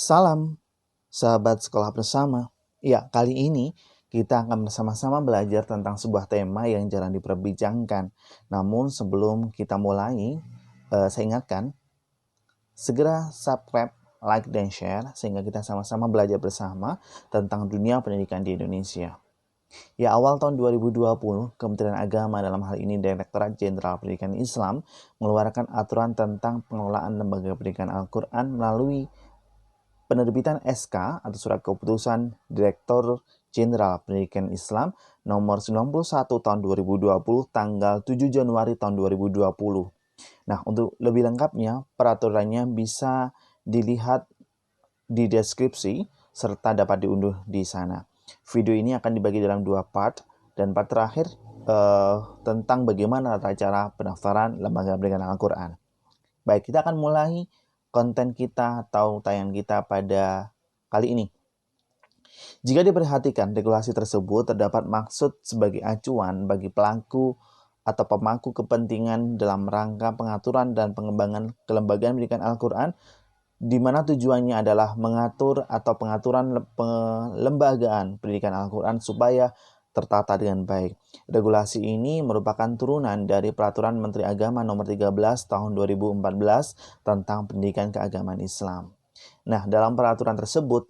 Salam, sahabat sekolah bersama. Ya, kali ini kita akan bersama-sama belajar tentang sebuah tema yang jarang diperbincangkan. Namun sebelum kita mulai, saya ingatkan, segera subscribe, like, dan share sehingga kita sama-sama belajar bersama tentang dunia pendidikan di Indonesia. Ya, awal tahun 2020, Kementerian Agama dalam hal ini Direktorat Jenderal Pendidikan Islam mengeluarkan aturan tentang pengelolaan lembaga pendidikan Al-Quran melalui penerbitan SK atau Surat Keputusan Direktur Jenderal Pendidikan Islam nomor 91 tahun 2020 tanggal 7 Januari tahun 2020. Nah, untuk lebih lengkapnya, peraturannya bisa dilihat di deskripsi serta dapat diunduh di sana. Video ini akan dibagi dalam dua part, dan part terakhir tentang bagaimana tata cara pendaftaran lembaga pendidikan Al-Quran. Baik, kita akan mulai konten kita atau tayangan kita pada kali ini. Jika diperhatikan, regulasi tersebut terdapat maksud sebagai acuan bagi pelaku atau pemangku kepentingan dalam rangka pengaturan dan pengembangan kelembagaan pendidikan Al-Quran, di mana tujuannya adalah mengatur atau pengaturan pelembagaan pendidikan Al-Quran supaya tertata dengan baik. Regulasi ini merupakan turunan dari Peraturan Menteri Agama Nomor 13 Tahun 2014 tentang pendidikan keagamaan Islam. Nah, dalam peraturan tersebut,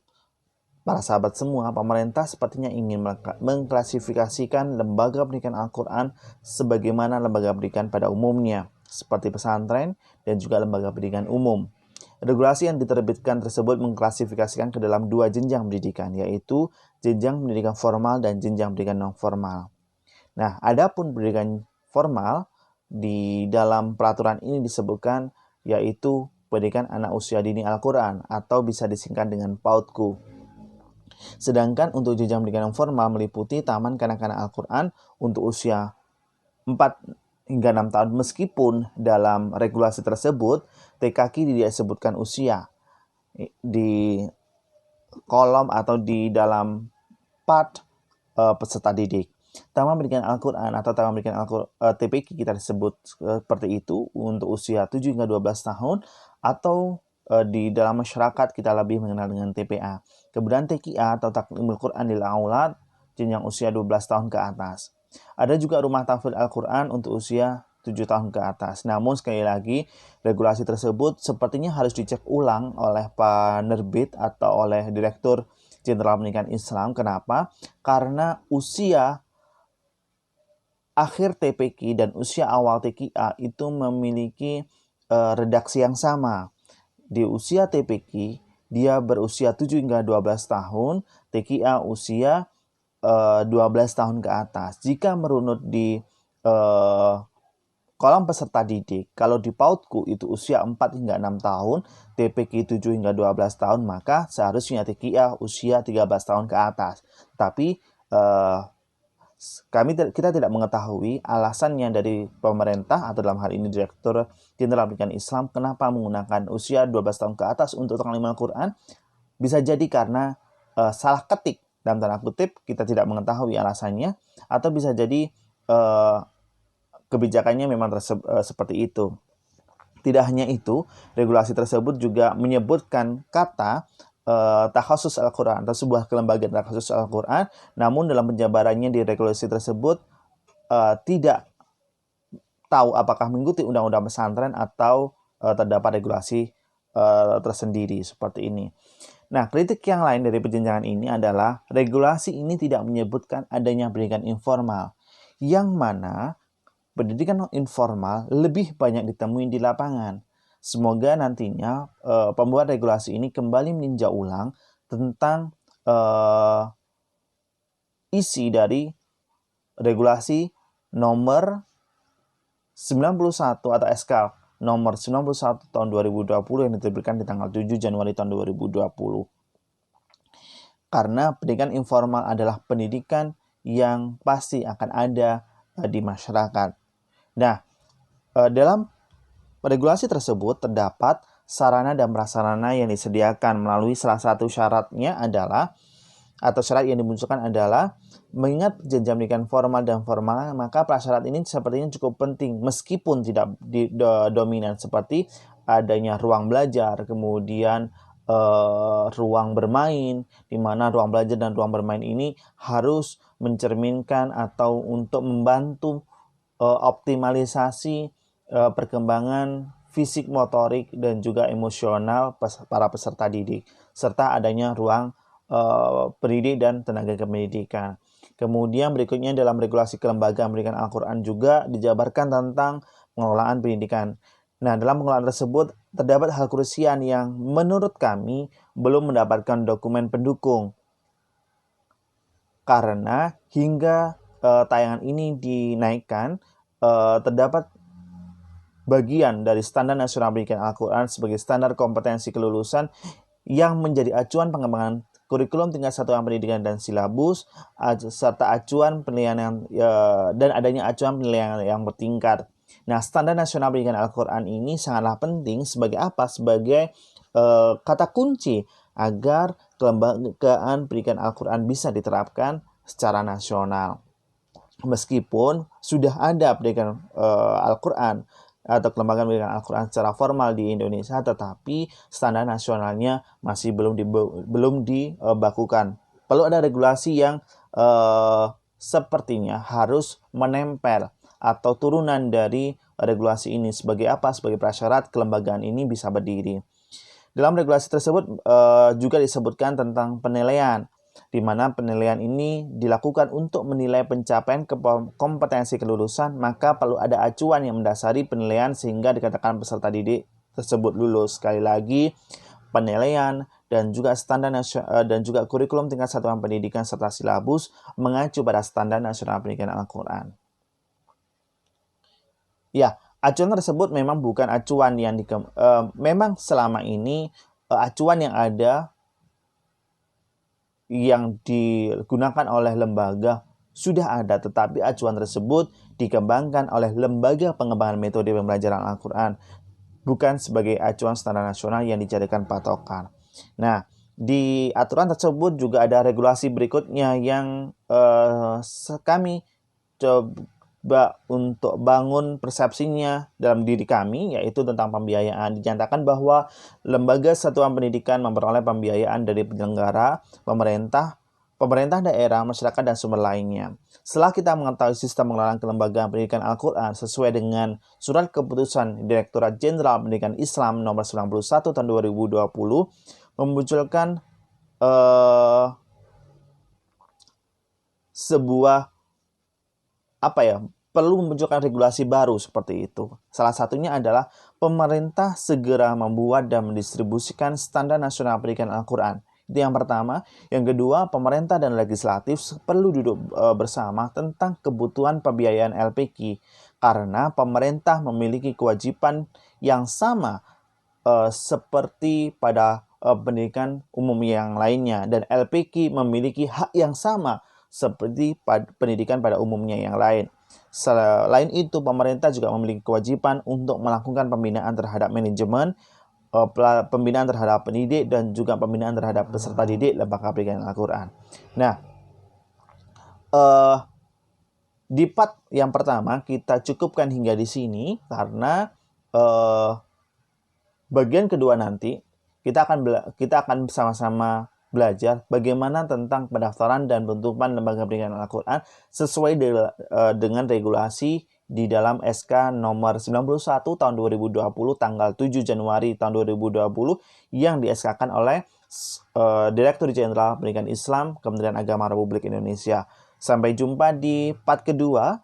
para sahabat semua, pemerintah sepertinya ingin mengklasifikasikan lembaga pendidikan Al-Quran sebagaimana lembaga pendidikan pada umumnya, seperti pesantren dan juga lembaga pendidikan umum. Regulasi yang diterbitkan tersebut mengklasifikasikan ke dalam dua jenjang pendidikan, yaitu jenjang pendidikan formal dan jenjang pendidikan non-formal. Nah, adapun pendidikan formal di dalam peraturan ini disebutkan yaitu pendidikan anak usia dini Al-Quran atau bisa disingkat dengan PAUDku. Sedangkan untuk jenjang pendidikan non formal meliputi taman kanak-kanak Al-Quran untuk usia 4 hingga 6 tahun, meskipun dalam regulasi tersebut TKQ tidak disebutkan usia di kolom atau di dalam part peserta didik. Taman pendidikan Al-Quran atau taman pendidikan TPQ kita disebut seperti itu untuk usia 7 hingga 12 tahun, atau di dalam masyarakat kita lebih mengenal dengan TPA. Kemudian TQA atau Taklimul Quran lil Aulad, jenjang usia 12 tahun ke atas. Ada juga rumah tahfidz Al-Quran untuk usia 7 tahun ke atas. Namun sekali lagi, regulasi tersebut sepertinya harus dicek ulang oleh penerbit atau oleh Direktur Jenderal Pendidikan Islam. Kenapa? Karena usia akhir TPQ dan usia awal TQA itu memiliki redaksi yang sama. Di usia TPQ, dia berusia 7 hingga 12 tahun, TQA usia 12 tahun ke atas. Jika merunut di kolom peserta didik, kalau di PAUDku itu usia 4 hingga 6 tahun, TPQ 7 hingga 12 tahun, maka seharusnya TQA usia 13 tahun ke atas. Tapi kita tidak mengetahui alasannya dari pemerintah atau dalam hal ini Direktur Jenderal Pendidikan Islam kenapa menggunakan usia 12 tahun ke atas untuk taklim Al-Quran. Bisa jadi karena salah ketik dalam tanda kutip, kita tidak mengetahui alasannya, atau bisa jadi kebijakannya memang seperti itu. Tidak hanya itu, regulasi tersebut juga menyebutkan kata takhasus Al-Quran atau sebuah kelembagaan takhasus Al-Quran, namun dalam penjabarannya di regulasi tersebut tidak tahu apakah mengikuti undang-undang pesantren atau terdapat regulasi tersendiri seperti ini. Nah, kritik yang lain dari penjenjangan ini adalah regulasi ini tidak menyebutkan adanya pendidikan informal, yang mana pendidikan non informal lebih banyak ditemui di lapangan. Semoga nantinya pembuat regulasi ini kembali meninjau ulang tentang isi dari regulasi nomor 91 atau SK nomor 91 tahun 2020 yang diterbitkan di tanggal 7 Januari tahun 2020. Karena pendidikan informal adalah pendidikan yang pasti akan ada di masyarakat. Nah, dalam regulasi tersebut terdapat sarana dan prasarana yang disediakan melalui salah satu syaratnya adalah, atau syarat yang dimunculkan adalah, mengingat jenjang pendidikan formal dan formal, maka prasyarat ini sepertinya cukup penting meskipun tidak dominan, seperti adanya ruang belajar, kemudian ruang bermain, di mana ruang belajar dan ruang bermain ini harus mencerminkan atau untuk membantu optimalisasi perkembangan fisik, motorik, dan juga emosional para peserta didik, serta adanya ruang pendidik dan tenaga kependidikan. Kemudian berikutnya dalam regulasi kelembagaan pendidikan Al-Quran juga dijabarkan tentang pengelolaan pendidikan. Nah, dalam pengelolaan tersebut terdapat hal krusial yang menurut kami belum mendapatkan dokumen pendukung. Karena hingga tayangan ini dinaikkan, terdapat bagian dari Standar Nasional Pendidikan Al-Quran sebagai standar kompetensi kelulusan yang menjadi acuan pengembangan kurikulum tingkat satuan pendidikan dan silabus, serta acuan penilaian dan adanya acuan penilaian yang bertingkat. Nah, Standar Nasional Pendidikan Al-Quran ini sangatlah penting sebagai apa? Sebagai kata kunci agar kelembagaan pendidikan Al-Quran bisa diterapkan secara nasional. Meskipun sudah ada pendidikan Al-Quran atau kelembagaan pendidikan Al-Quran secara formal di Indonesia, tetapi standar nasionalnya masih belum dibakukan. Perlu ada regulasi yang sepertinya harus menempel atau turunan dari regulasi ini. Sebagai apa? Sebagai prasyarat kelembagaan ini bisa berdiri. Dalam regulasi tersebut juga disebutkan tentang penilaian, di mana penilaian ini dilakukan untuk menilai pencapaian kompetensi kelulusan, maka perlu ada acuan yang mendasari penilaian sehingga dikatakan peserta didik tersebut lulus. Sekali lagi, penilaian dan juga standar dan juga kurikulum tingkat satuan pendidikan serta silabus mengacu pada Standar Nasional Pendidikan Al-Quran. Ya, acuan tersebut memang bukan acuan yang memang selama ini acuan yang ada yang digunakan oleh lembaga sudah ada, tetapi acuan tersebut dikembangkan oleh lembaga pengembangan metode pembelajaran Al-Quran, bukan sebagai acuan standar nasional yang dijadikan patokan. Nah, di aturan tersebut juga ada regulasi berikutnya yang kami coba untuk bangun persepsinya dalam diri kami, yaitu tentang pembiayaan. Dinyatakan bahwa lembaga satuan pendidikan memperoleh pembiayaan dari penyelenggara, pemerintah daerah, masyarakat, dan sumber lainnya. Setelah kita mengetahui sistem pengelolaan kelembagaan pendidikan Al-Quran sesuai dengan Surat Keputusan Direktorat Jenderal Pendidikan Islam nomor 91 tahun 2020, memunculkan perlu memunculkan regulasi baru seperti itu. Salah satunya adalah pemerintah segera membuat dan mendistribusikan Standar Nasional Pendidikan Al-Quran. Itu yang pertama. Yang kedua, pemerintah dan legislatif perlu duduk bersama tentang kebutuhan pembiayaan LPQ, karena pemerintah memiliki kewajiban yang sama seperti pada pendidikan umum yang lainnya, dan LPQ memiliki hak yang sama seperti pendidikan pada umumnya yang lain. Selain itu, pemerintah juga memiliki kewajiban untuk melakukan pembinaan terhadap manajemen, pembinaan terhadap pendidik, dan juga pembinaan terhadap peserta didik lembaga pendidikan Al-Quran. Nah, di part yang pertama kita cukupkan hingga di sini, karena bagian kedua nanti kita akan bersama-sama belajar bagaimana tentang pendaftaran dan penutupan lembaga pendidikan Al-Quran sesuai dengan regulasi di dalam SK nomor 91 tahun 2020 tanggal 7 Januari tahun 2020 yang di-SK-kan oleh Direktur Jenderal Pendidikan Islam Kementerian Agama Republik Indonesia. Sampai jumpa di part kedua